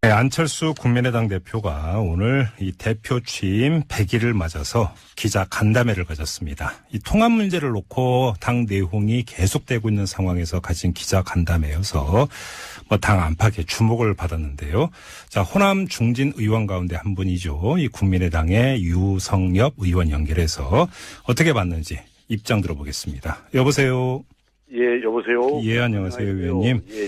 네, 안철수 국민의당 대표가 오늘 이 대표 취임 100일을 맞아서 기자 간담회를 가졌습니다. 이 통합 문제를 놓고 당 내홍이 계속되고 있는 상황에서 가진 기자 간담회여서 당 안팎의 주목을 받았는데요. 자, 호남 중진 의원 가운데 한 분이죠. 이 국민의당의 유성엽 의원 연결해서 어떻게 봤는지 입장 들어보겠습니다. 여보세요. 예, 여보세요. 예, 안녕하세요, 의원님. 예.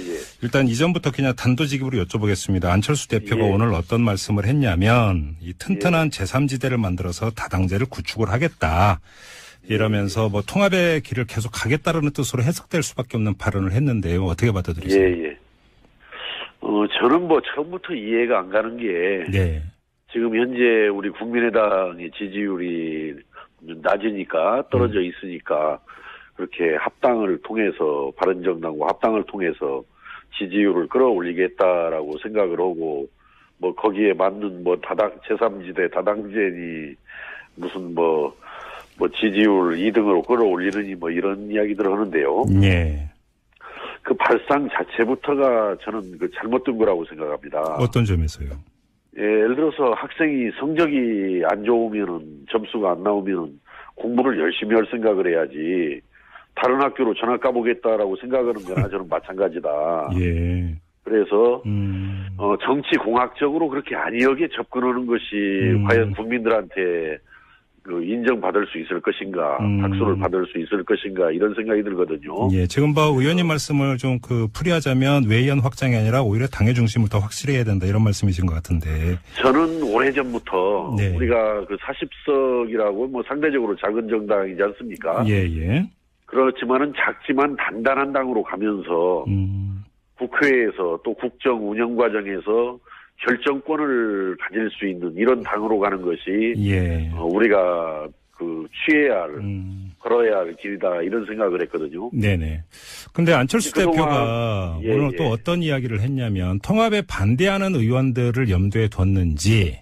일단 이전부터 그냥 단도직입으로 여쭤보겠습니다. 안철수 대표가 예. 오늘 어떤 말씀을 했냐면 이 튼튼한 제3지대를 만들어서 다당제를 구축을 하겠다. 이러면서 뭐 통합의 길을 계속 가겠다라는 뜻으로 해석될 수밖에 없는 발언을 했는데요. 어떻게 받아들이세요? 예. 저는 뭐 처음부터 이해가 안 가는 게 네. 지금 현재 우리 국민의당의 지지율이 낮으니까 떨어져 있으니까 그렇게 합당을 통해서 바른정당과 합당을 통해서 지지율을 끌어올리겠다라고 생각을 하고 뭐 거기에 맞는 뭐 제3지대 다당제니 무슨 뭐 지지율 2등으로 끌어올리느니 뭐 이런 이야기들을 하는데요. 예. 그 발상 자체부터가 저는 그 잘못된 거라고 생각합니다. 어떤 점에서요? 예, 예를 들어서 학생이 성적이 안 좋으면은 점수가 안 나오면은 공부를 열심히 할 생각을 해야지 다른 학교로 전학 가보겠다라고 생각하는 거나 저는 마찬가지다. 예. 그래서 정치 공학적으로 그렇게 안이하게 접근하는 것이 과연 국민들한테 그 인정받을 수 있을 것인가, 박수를 받을 수 있을 것인가 이런 생각이 들거든요. 예, 지금 의원님 말씀을 좀 풀이하자면 외연 확장이 아니라 오히려 당의 중심을 더 확실히 해야 된다 이런 말씀이신 것 같은데. 저는 오래전부터 네. 우리가 그 40석이라고 뭐 상대적으로 작은 정당이지 않습니까? 예. 그렇지만은 작지만 단단한 당으로 가면서 국회에서 또 국정 운영 과정에서 결정권을 가질 수 있는 이런 당으로 가는 것이 예. 우리가 그 취해야 할 걸어야 할 길이다 이런 생각을 했거든요. 네네. 근데 안철수 대표가 오늘 또 어떤 이야기를 했냐면 통합에 반대하는 의원들을 염두에 뒀는지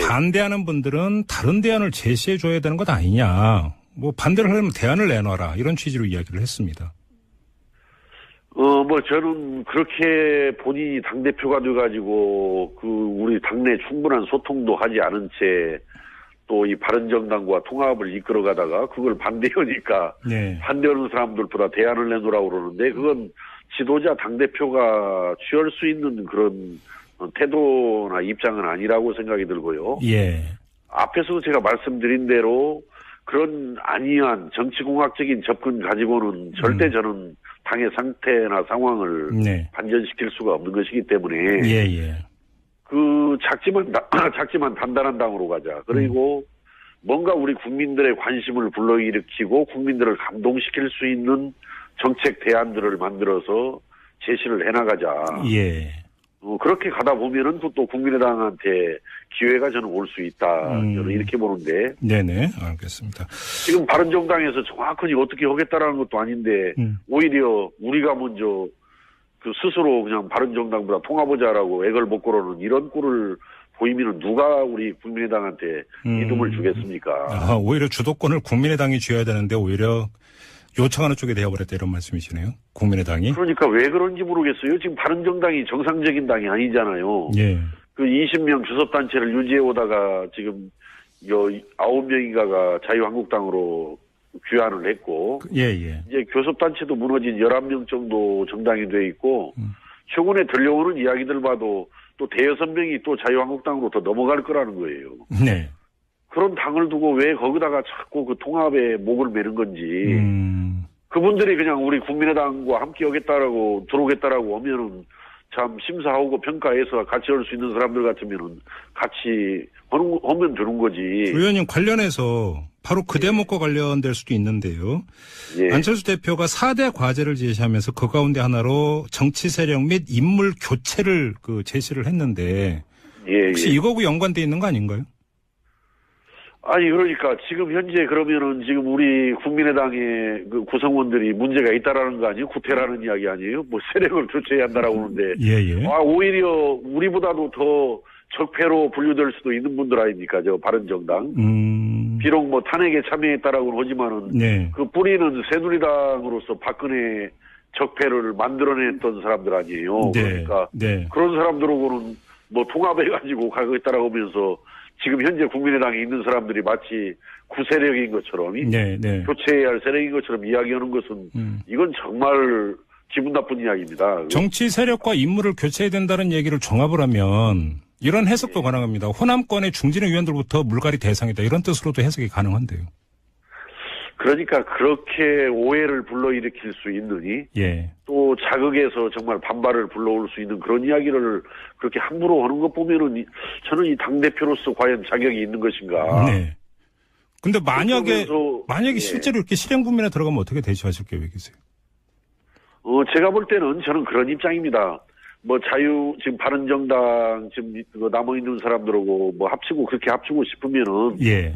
반대하는 분들은 다른 대안을 제시해 줘야 되는 것 아니냐. 뭐 반대를 하려면 대안을 내놔라 이런 취지로 이야기를 했습니다. 저는 그렇게 본인이 당대표가 돼가지고 우리 당내 충분한 소통도 하지 않은 채 또 이 바른정당과 통합을 이끌어가다가 그걸 반대하니까 반대하는 사람들보다 대안을 내놓으라고 그러는데 그건 지도자 당대표가 취할 수 있는 그런 태도나 입장은 아니라고 생각이 들고요. 예. 앞에서 제가 말씀드린 대로 그런 안이한 정치공학적인 접근 가지고는 절대 저는 당의 상태나 상황을 반전시킬 수가 없는 것이기 때문에 그 작지만 단단한 당으로 가자. 그리고 뭔가 우리 국민들의 관심을 불러일으키고 국민들을 감동시킬 수 있는 정책 대안들을 만들어서 제시를 해나가자. 그렇게 가다 보면은 또 국민의당한테 기회가 저는 올 수 있다. 저는 이렇게 보는데. 네네, 알겠습니다. 지금 바른정당에서 정확하게 어떻게 하겠다라는 것도 아닌데 오히려 우리가 먼저 그 스스로 그냥 바른정당보다 통합하자라고 애걸 먹고로는 이런 꼴을 보이면은 누가 우리 국민의당한테 믿음을 주겠습니까? 오히려 주도권을 국민의당이 쥐어야 되는데 오히려 요청하는 쪽에 되어버렸다 이런 말씀이시네요. 국민의당이. 그러니까 왜 그런지 모르겠어요. 지금 바른정당이 정상적인 당이 아니잖아요. 그 20명 교섭단체를 유지해 오다가 지금 9명인가가 자유한국당으로 귀환을 했고 이제 교섭단체도 무너진 11명 정도 정당이 돼 있고 최근에 들려오는 이야기들 봐도 또 대여섯 명이 또 자유한국당으로 더 넘어갈 거라는 거예요. 그런 당을 두고 왜 거기다가 자꾸 그 통합에 목을 매는 건지 그분들이 그냥 우리 국민의당과 함께 하겠다라고 들어오겠다라고 하면은 참 심사하고 평가해서 같이 할 수 있는 사람들 같으면은 같이 하면 되는 거지. 의원님 관련해서 바로 그 대목과 관련될 수도 있는데요. 안철수 대표가 4대 과제를 제시하면서 그 가운데 하나로 정치 세력 및 인물 교체를 제시를 했는데 혹시 이거하고 연관돼 있는 거 아닌가요? 아니 그러니까 지금 현재 그러면은 지금 우리 국민의당의 그 구성원들이 문제가 있다라는 거 아니에요? 구태라는 이야기 아니에요? 뭐 세력을 교체해야 한다라고 하는데 오히려 우리보다도 더 적폐로 분류될 수도 있는 분들 아닙니까? 저 바른정당. 비록 뭐 탄핵에 참여했다라고는 하지만은 그 뿌리는 새누리당으로서 박근혜 적폐를 만들어냈던 사람들 아니에요. 그러니까 그런 사람들하고는 뭐 통합해가지고 가겠다라고 하면서 지금 현재 국민의당에 있는 사람들이 마치 구세력인 것처럼 네, 네. 교체해야 할 세력인 것처럼 이야기하는 것은 이건 정말 기분 나쁜 이야기입니다. 정치 세력과 인물을 교체해야 된다는 얘기를 종합을 하면 이런 해석도 가능합니다. 호남권의 중진 의원들부터 물갈이 대상이다. 이런 뜻으로도 해석이 가능한데요. 그러니까 그렇게 오해를 불러일으킬 수 있느니 예. 또 자극해서 정말 반발을 불러올 수 있는 그런 이야기를 그렇게 함부로 하는 것 보면은 저는 이 당대표로서 과연 자격이 있는 것인가. 네. 근데 만약에 예. 실제로 이렇게 실행 국면에 들어가면 어떻게 대처하실 계획이세요? 제가 볼 때는 저는 그런 입장입니다. 뭐 지금 바른정당 지금 남아있는 사람들하고 뭐 합치고 그렇게 합치고 싶으면은. 예.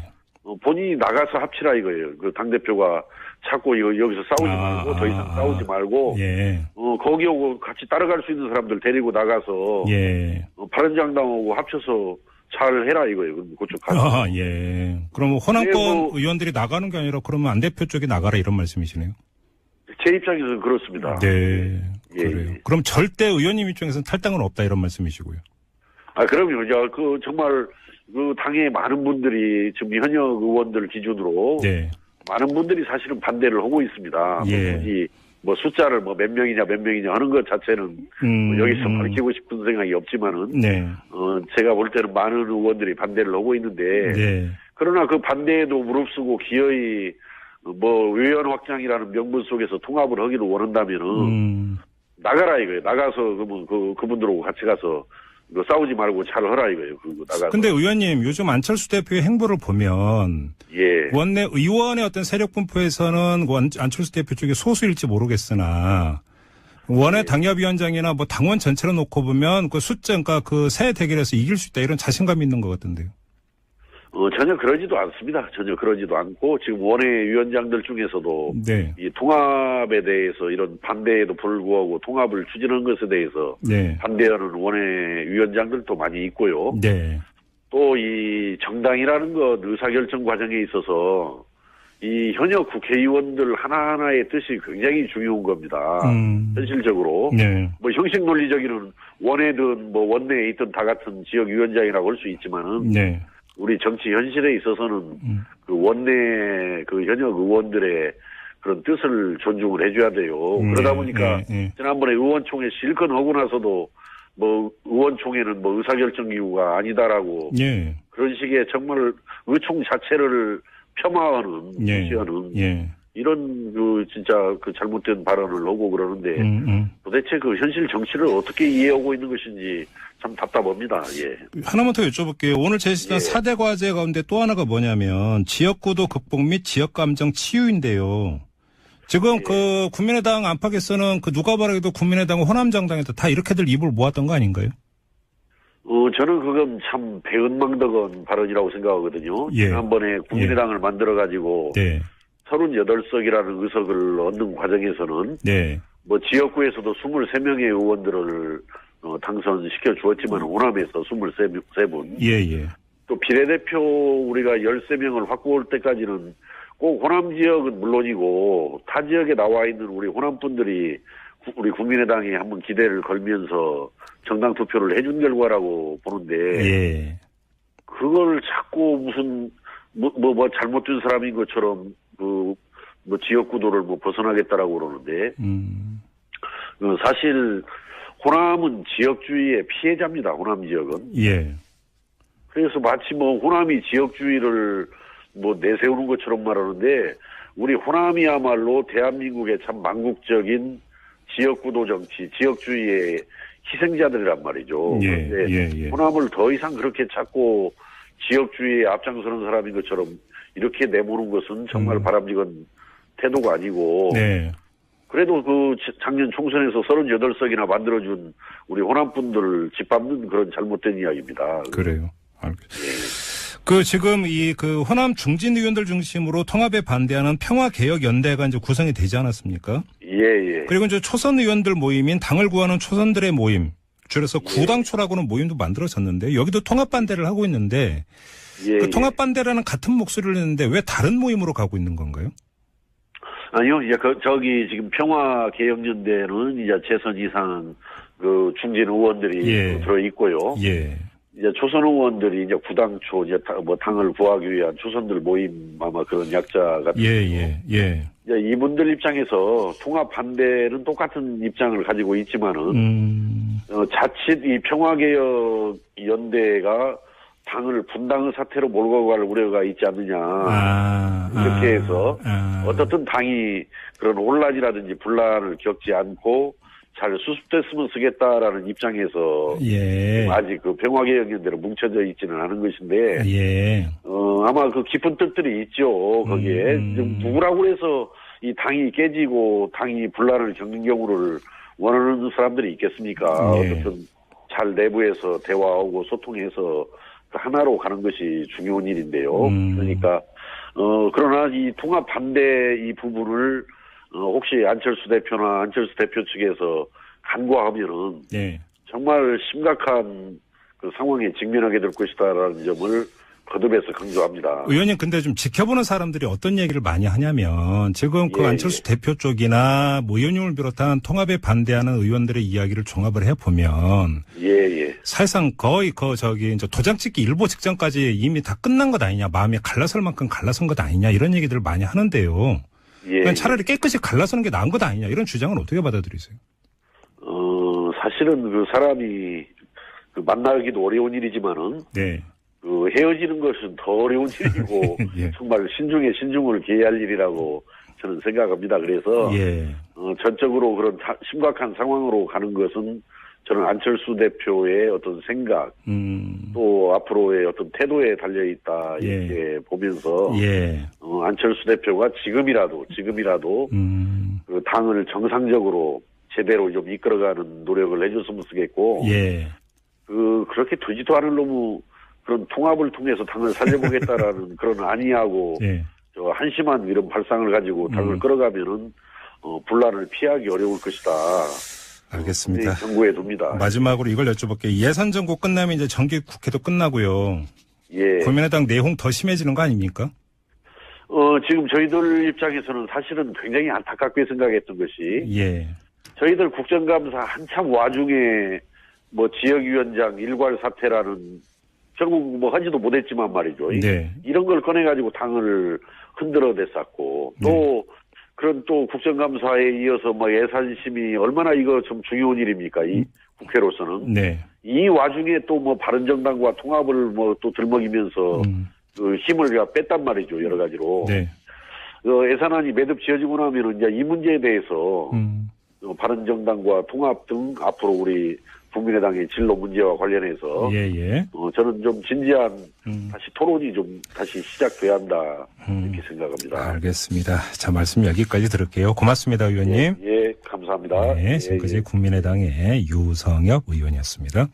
본인이 나가서 합치라 이거예요. 그 당대표가 자꾸 여기서 싸우지 말고 더 이상 싸우지 말고. 예. 거기하고 같이 따라갈 수 있는 사람들 데리고 나가서. 예. 바른정당하고 합쳐서 잘 해라 이거예요. 그쪽 가서. 예. 그럼 호남권 의원들이 나가는 게 아니라 그러면 안 대표 쪽에 나가라 이런 말씀이시네요. 제 입장에서는 그렇습니다. 네. 예. 그래요. 그럼 절대 의원님 입장에서는 탈당은 없다 이런 말씀이시고요. 그럼요. 정말 그 당의 많은 분들이 지금 현역 의원들 기준으로. 네. 많은 분들이 사실은 반대를 하고 있습니다. 예. 뭐 숫자를 뭐 몇 명이냐 하는 것 자체는 뭐 여기서 밝히고 싶은 생각이 없지만은. 네. 제가 볼 때는 많은 의원들이 반대를 하고 있는데. 네. 그러나 그 반대에도 무릅쓰고 기어이 뭐 의원 확장이라는 명분 속에서 통합을 하기를 원한다면은 나가라 이거예요. 나가서 그분들하고 같이 가서 싸우지 말고 잘 하라 이거예요. 나가서. 근데 의원님 요즘 안철수 대표의 행보를 보면 원내 의원의 어떤 세력 분포에서는 안철수 대표 쪽이 소수일지 모르겠으나 원외 당협위원장이나 뭐 당원 전체로 놓고 보면 그 숫자 그러니까 그 세 대결에서 이길 수 있다 이런 자신감이 있는 것 같던데요. 전혀 그러지도 않습니다. 전혀 그러지도 않고 지금 원외 위원장들 중에서도 이 통합에 대해서 이런 반대에도 불구하고 통합을 추진한 것에 대해서 반대하는 원외 위원장들도 많이 있고요. 또 이 정당이라는 것 의사결정 과정에 있어서 이 현역 국회의원들 하나하나의 뜻이 굉장히 중요한 겁니다. 현실적으로. 뭐 형식 논리적으로는 원외든 뭐 원내에 있던 다 같은 지역위원장이라고 할 수 있지만은 우리 정치 현실에 있어서는 그 원내 그 현역 의원들의 그런 뜻을 존중을 해줘야 돼요. 그러다 보니까 지난번에 의원총회 실컷 하고 나서도 뭐 의원총회는 뭐 의사결정 기구가 아니다라고 그런 식의 정말 의총 자체를 폄하하는 무시하는 이런 진짜 잘못된 발언을 하고 그러는데 도대체 그 현실 정치를 어떻게 이해하고 있는 것인지 참 답답합니다. 예. 하나만 더 여쭤볼게요. 오늘 제시된 4대 과제 가운데 또 하나가 뭐냐면 지역구도 극복 및 지역감정 치유인데요. 지금 그 국민의당 안팎에서는 누가 말해도 국민의당은 호남정당에도 다 이렇게들 입을 모았던 거 아닌가요? 저는 그건 참 배은망덕한 발언이라고 생각하거든요. 지난번에 국민의당을 만들어가지고 38석이라는 의석을 얻는 과정에서는 뭐 지역구에서도 23명의 의원들을 당선시켜 주었지만 호남에서 23분. 또 비례대표 우리가 13명을 확보할 때까지는 꼭 호남 지역은 물론이고 타 지역에 나와 있는 우리 호남 분들이 우리 국민의당에 한번 기대를 걸면서 정당 투표를 해준 결과라고 보는데 그걸 자꾸 무슨 뭐 잘못된 사람인 것처럼 뭐 지역구도를 뭐 벗어나겠다라고 그러는데 사실 호남은 지역주의의 피해자입니다. 호남 지역은. 그래서 마치 뭐 호남이 지역주의를 뭐 내세우는 것처럼 말하는데 우리 호남이야말로 대한민국의 참 망국적인 지역구도 정치, 지역주의의 희생자들이란 말이죠. 그런데 호남을 더 이상 그렇게 자꾸 지역주의에 앞장서는 사람인 것처럼 이렇게 내모는 것은 정말 바람직한 태도가 아니고 그래도 작년 총선에서 38석이나 만들어준 우리 호남분들을 짓밟는 그런 잘못된 이야기입니다. 그래요. 알겠습니다. 지금 호남 중진 의원들 중심으로 통합에 반대하는 평화개혁연대가 이제 구성이 되지 않았습니까? 그리고 이제 초선 의원들 모임인 당을 구하는 초선들의 모임, 줄여서 구당초라고는 모임도 만들어졌는데 여기도 통합 반대를 하고 있는데 통합 반대라는 같은 목소리를 했는데 왜 다른 모임으로 가고 있는 건가요? 아니요, 이제 저기 지금 평화개혁연대는 이제 재선 이상 그 중진 의원들이 예. 들어 있고요. 예. 이제 초선 의원들이 이제 구당초 이제 뭐 당을 구하기 위한 초선들 모임 아마 그런 약자 같은. 예. 이제 이분들 입장에서 통합 반대는 똑같은 입장을 가지고 있지만은 자칫 이 평화개혁 연대가 당을 분당의 사태로 몰고 갈 우려가 있지 않느냐. 이렇게 해서 어떻든 당이 그런 혼란이라든지 분란을 겪지 않고 잘 수습됐으면 쓰겠다라는 입장에서 예. 아직 그 평화개혁연대로 뭉쳐져 있지는 않은 것인데 예. 아마 그 깊은 뜻들이 있죠. 거기에 누구라고 해서 이 당이 깨지고 당이 분란을 겪는 경우를 원하는 사람들이 있겠습니까? 예. 어쨌든 잘 내부에서 대화하고 소통해서 하나로 가는 것이 중요한 일인데요. 그러니까 그러나 이 통합 반대 이 부분을 혹시 안철수 대표나 안철수 대표 측에서 간과하면은 네. 정말 심각한 그 상황에 직면하게 될 것이다라는 점을 거듭해서 강조합니다. 의원님, 근데 좀 지켜보는 사람들이 어떤 얘기를 많이 하냐면 지금 그 안철수 대표 쪽이나 뭐 의원님을 비롯한 통합에 반대하는 의원들의 이야기를 종합을 해보면 사실상 거의 이제 도장 찍기 일보 직전까지 이미 다 끝난 것 아니냐, 마음이 갈라설 만큼 갈라선 것 아니냐 이런 얘기들을 많이 하는데요. 차라리 깨끗이 갈라서는 게 나은 것 아니냐 이런 주장은 어떻게 받아들이세요? 사실은 그 사람이 그 만나기도 어려운 일이지만은 네. 그 헤어지는 것은 더 어려운 일이고 예. 정말 신중에 신중을 기해야 할 일이라고 저는 생각합니다. 그래서 전적으로 그런 심각한 상황으로 가는 것은 저는 안철수 대표의 어떤 생각 또 앞으로의 어떤 태도에 달려있다 이렇게 보면서 안철수 대표가 지금이라도 그 당을 정상적으로 제대로 좀 이끌어가는 노력을 해줬으면 쓰겠고 그렇게 되지도 않을 너무 그런 통합을 통해서 당을 살려보겠다라는 그런 안이하고 저 한심한 이런 발상을 가지고 당을 끌어가면은 분란을 피하기 어려울 것이다. 알겠습니다. 경고해 둡니다. 마지막으로 이걸 여쭤볼게요. 예산 정국 끝나면 이제 정기 국회도 끝나고요. 예. 국민의당 내홍 더 심해지는 거 아닙니까? 지금 저희들 입장에서는 사실은 굉장히 안타깝게 생각했던 것이 저희들 국정감사 한참 와중에 뭐 지역위원장 일괄 사퇴라는 결국 뭐 하지도 못했지만 말이죠. 이런 걸 꺼내가지고 당을 흔들어 댔었고 또 그런 또 국정감사에 이어서 뭐 예산심의 얼마나 이거 좀 중요한 일입니까? 이 국회로서는. 이 와중에 또 뭐 바른정당과 통합을 뭐 또 들먹이면서 그 힘을 뺐단 말이죠. 여러 가지로. 예산안이 매듭 지어지고 나면은 이제 이 문제에 대해서 바른정당과 통합 등 앞으로 우리 국민의당의 진로 문제와 관련해서 저는 좀 진지한 다시 토론이 좀 다시 시작돼야 한다 이렇게 생각합니다. 알겠습니다. 자, 말씀 여기까지 들을게요. 고맙습니다, 의원님. 감사합니다. 지금까지 국민의당의 유성엽 의원이었습니다.